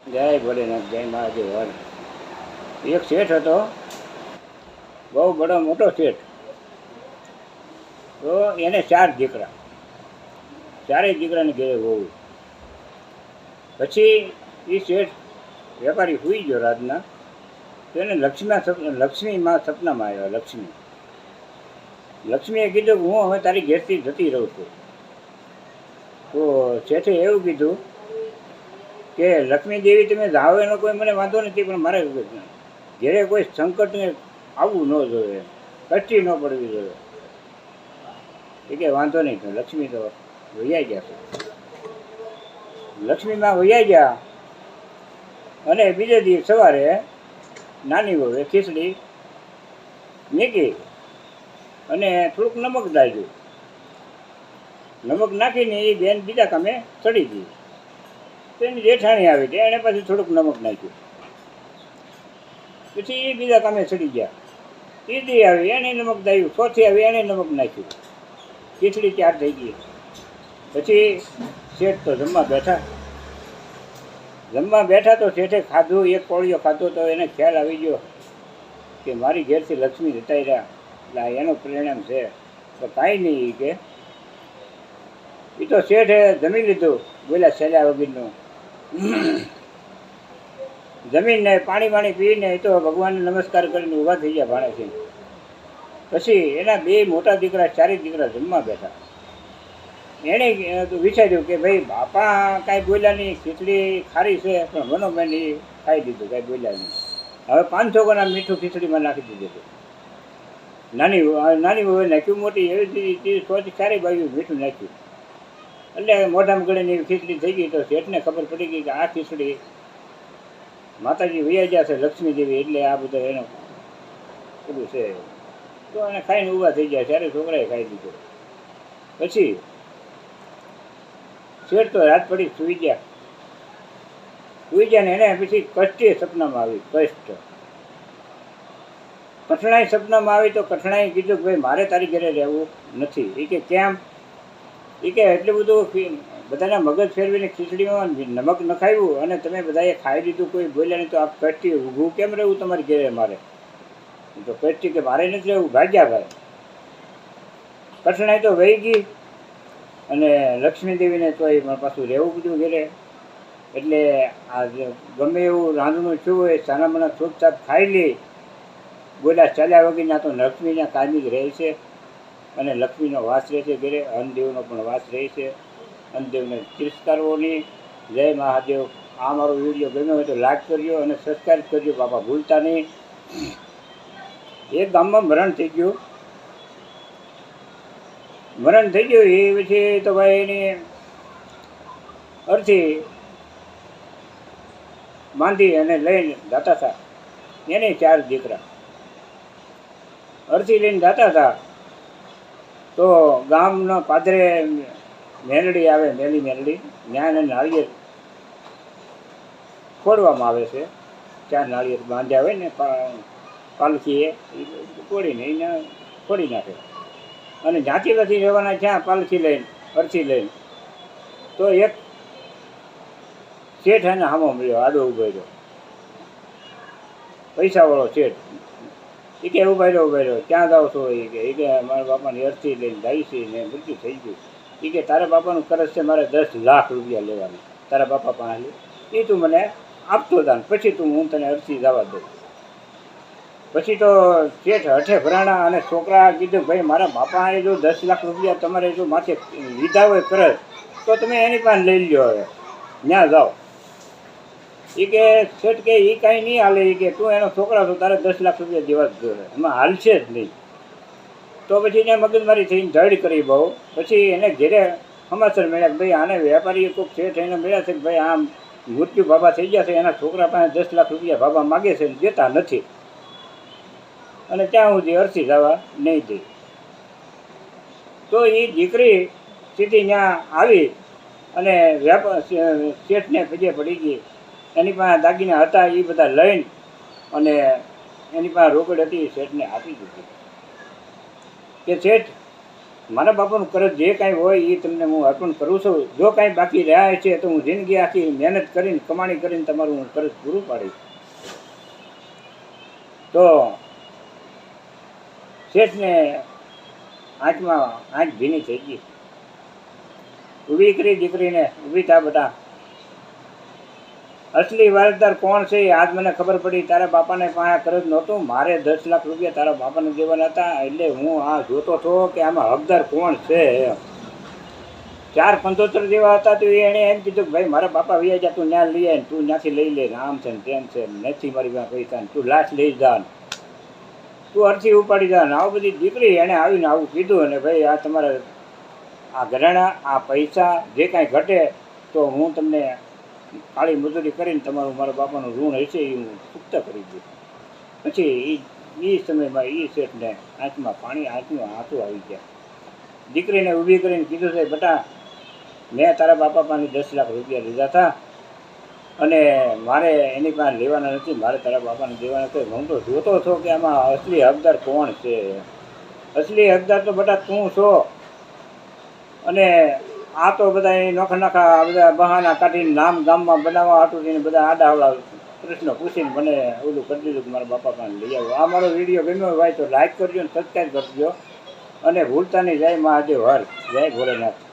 જય ભોલેનાથ, જય મહાદેવ હર. એક શેઠ હતો, બહુ બડો મોટો શેઠ. તો એને 4 દીકરા, ચારેય દીકરાને ઘેરે બહુ. પછી એ શેઠ વેપારી સુઈ ગયો રાતના, તો એને લક્ષ્મીમાં સપનામાં આવ્યા. લક્ષ્મીએ કીધું કે હું હવે તારી ઘેરથી જતી રહું છું. તો શેઠે એવું કીધું કે લક્ષ્મી દેવી તમે જાઓ એનો કોઈ મને વાંધો નથી, પણ મારે ઘેરે કોઈ સંકટને આવવું ન જોઈએ, કચ્છી ન પડવી જોઈએ. એ કે વાંધો નહીં, તો લક્ષ્મી તો વૈયા ગયા છે. લક્ષ્મીમાં વૈયા ગયા અને બીજે દિવસ સવારે નાની વહુએ ખીચડી મૂકી અને થોડુંક નમક દાળ્યું. નમક નાખીને એ બેન બીજા કામે ચડી ગઈ. તો એની જેઠાણી આવી હતી, એણે પાછું થોડુંક નમક નાખ્યું. પછી એ બીજા કામે ચડી ગયા. ત્રીજી આવી, એને નમક દાળ્યું. ચોથી આવી, એને નમક નાખ્યું. ખીચડી 4 થઈ ગઈ. પછી શેઠ તો જમવા બેઠા તો શેઠે ખાધું, એક કોળિયો ખાધો. તો એને ખ્યાલ આવી ગયો કે મારી ઘેરથી લક્ષ્મી જતા રહ્યા, એટલે એનું પરિણામ છે. તો કાંઈ નહીં કે એ તો શેઠે જમી લીધું, બોલ્યા છેલ્લા વગીરનું. જમીને પાણી પીને એ તો ભગવાનને નમસ્કાર કરીને ઊભા થઈ ગયા ભાણેથી. પછી એના 2 મોટા દીકરા, 4 દીકરા જમવા બેઠા. એણે વિચાર્યું કે ભાઈ બાપા કાંઈ બોલ્યા નહીં, ખીચડી ખારી છે, પણ મનોબેન એ ખાઈ દીધું, કાંઈ બોલ્યા નહીં. હવે 500 ગ્રામ મીઠું ખીચડીમાં નાખી દીધું. નાની વહુએ નાખ્યું, મોટી એવી 4 બાજુ મીઠું નાખ્યું. એટલે મોઢામાં ગળીને એવી ખીચડી થઈ ગઈ. તો શેઠને ખબર પડી ગઈ કે આ ખીચડી માતાજી વૈયા ગયા છે, લક્ષ્મી દેવી, એટલે આ બધું એનું બધું છે. તો એને ખાઈને ઊભા થઈ ગયા. ત્યારે છોકરાએ ખાઈ દીધો. પછી શેઠ તો રાત પડી સૂઈ ગયા ને એને પછી કષ્ટી સપનામાં આવી. કઠણાઈ સપનામાં આવી. તો કઠણાઈ કીધું કે ભાઈ મારે તારી ઘરે રહેવું નથી. એ કે કેમ? એ કે એટલું બધું બધાના મગજ ફેરવીને ખીચડીમાં નમક નખાવ્યું અને તમે બધાએ ખાઈ લીધું, કોઈ બોલ્યા નહીં, તો આ કષ્ટી ઊભું કેમ રહેવું તમારી ઘરે મારે? તો કષ્ટી કે મારે નથી રહેવું, ભાગ્યા ભાઈ. કઠણાઈ તો વહી ગઈ અને લક્ષ્મી દેવીને તો એ પાછું રહેવું બધું ઘેરે. એટલે આ ગમે એવું રાંધણું થયું હોય, સાનામાના છૂપછાપ ખાઈ લે. બોલ્યા ચાલ્યા વગરના તો લક્ષ્મીના કાયમી રહે છે અને લક્ષ્મીનો વાસ રહે છે ઘેરે. અન્નદેવનો પણ વાસ રહે છે. અન્નદેવને તિરસ્કારવો નહીં. જય મહાદેવ. આ મારો વિડીયો ગમ્યો હોય તો લાઈક કરજો અને સબસ્ક્રાઈબ કરજો બાપા, ભૂલતા નહીં. એક ગામમાં મરણ થઈ ગયું. એ પછી તો ભાઈ એની અર્થી બાંધી અને લઈને જતા હતા. એને 4 દીકરા અર્થી લઈને જતા હતા. તો ગામનો પાદરે મેલડી આવે, મેલડી ત્યાં નાળિયેર ફોડવામાં આવે છે. 4 નાળિયેર બાંધ્યા હોય ને પાલખીએ, ફોડીને એને ફોડી નાખે. અને જ્યાંથી નથી રહેવાના ત્યાં પાલખી લઈને, અર્થી લઈને. તો એક શેઠ એને હામો મળ્યો, આડો ઊભો રહ્યો, પૈસાવાળો શેઠ. એ કે ઉભા રહ્યો, ક્યાં જાવ છો? એ કે મારા બાપાની અર્થી લઈને જાય છે ને મૃત્યુ થઈ ગયું. એ કે તારા બાપાનું કરજ છે, મારે 10 લાખ રૂપિયા લેવાના તારા બાપા પાસે. એ તું મને આપતો દાન, પછી હું તને અર્થી જવા દઉં. પછી તો શેઠ હઠે ભરાણા અને છોકરા કીધું ભાઈ મારા બાપા જો 10 લાખ રૂપિયા તમારે જો માથે લીધા હોય કરજ, તો તમે એની પાસે લઈ લો, હવે ત્યાં જાઓ. એ કે શેઠ કે એ કાંઈ નહીં હાલે. એ કે તું એનો છોકરા છો, તારે 10 લાખ રૂપિયા દેવા જ જોઈએ, એમાં હાલશે જ નહીં. તો પછી એને મગજમારી થઈને ધડ કરી બહુ. પછી એને ઘેરે સમાચાર મળ્યા કે ભાઈ આને વેપારી કોઈક શેઠ એને મળ્યા છે કે ભાઈ આમ મૃત્યુ બાબા થઈ ગયા છે, એના છોકરા પાસે 10 લાખ રૂપિયા બાબા માગે છે, દેતા નથી, અને ત્યાં સુધી અર્થી જવા નહીં દે. તો એ દીકરી સીધી ત્યાં આવી અને શેઠને પગે પડી ગઈ. એની પાસે દાગીના હતા એ બધા લઈને અને એની પાસે રોકડ હતી, શેઠને આપી દીધી. કે શેઠ મારા બાપાનું કરજ જે કાંઈ હોય એ તમને હું અર્પણ કરું છું. જો કાંઈ બાકી રહ્યા છે તો હું જિંદગી આખી મહેનત કરીને કમાણી કરીને તમારું હું કરજ પૂરું પાડીશ. તો શેઠને આંખમાં આંખ ભીની થઈ ગઈ. ઊભી કરી દીકરીને, ઊભી થા બેટા, અસલી વારસદાર કોણ છે એ આજ મને ખબર પડી. તારા બાપાને પાસે કરજ નહોતું, મારે 10 લાખ રૂપિયા તારા બાપાને દેવાના હતા. એટલે હું આ જોતો હતો કે આમાં હકદાર કોણ છે. 4,75 જેવા હતા તો એણે એમ કીધું કે ભાઈ મારા બાપા વૈયા જા, તું ત્યાં લઈ આવે, તું ત્યાંથી લઈ લે, આમ છે ને તેમ છે, નથી મારી પાસે પૈસા, તું લાશ લઈ જા, તું અરથી ઉપાડી જા. આવું બધી દીકરી એણે આવીને આવું કીધું. અને ભાઈ આ તમારે આ ઘરેણા, આ પૈસા જે કાંઈ ઘટે તો હું તમને કાળી મજૂરી કરીને તમારું મારા બાપાનું ઋણ હશે એ હું ચૂકત કરી દઉં. પછી એ સમયમાં એ શેઠને આંખમાં પાણી, આંખમાં આંસુ આવી ગયા. દીકરીને ઊભી કરીને કીધું છે, બેટા મેં તારા બાપા પાસે 10 લાખ રૂપિયા લીધા હતા અને મારે એની પાસે લેવાના નથી, મારે તારા બાપાને દેવાના નથી. હું તો જોતો હતો કે આમાં અસલી હકદાર કોણ છે. અસલી હકદાર તો બેટા તું છો. અને આ તો બધા નોખા બધા બહાના કાઢીને નામ ગામમાં બનાવવા હતું એને બધા આડાવડા પ્રશ્નો પૂછીને મને ઓલું કરી દીધું કે મારા બાપા પાસે લઈ આવો. આ મારો વિડીયો ગમ્યો હોય તો લાઈક કરજો અને સબસ્ક્રાઈબ કરજો અને ભૂલતા નહીં. જય મહાદેવ હર, જય ભોલેનાથ.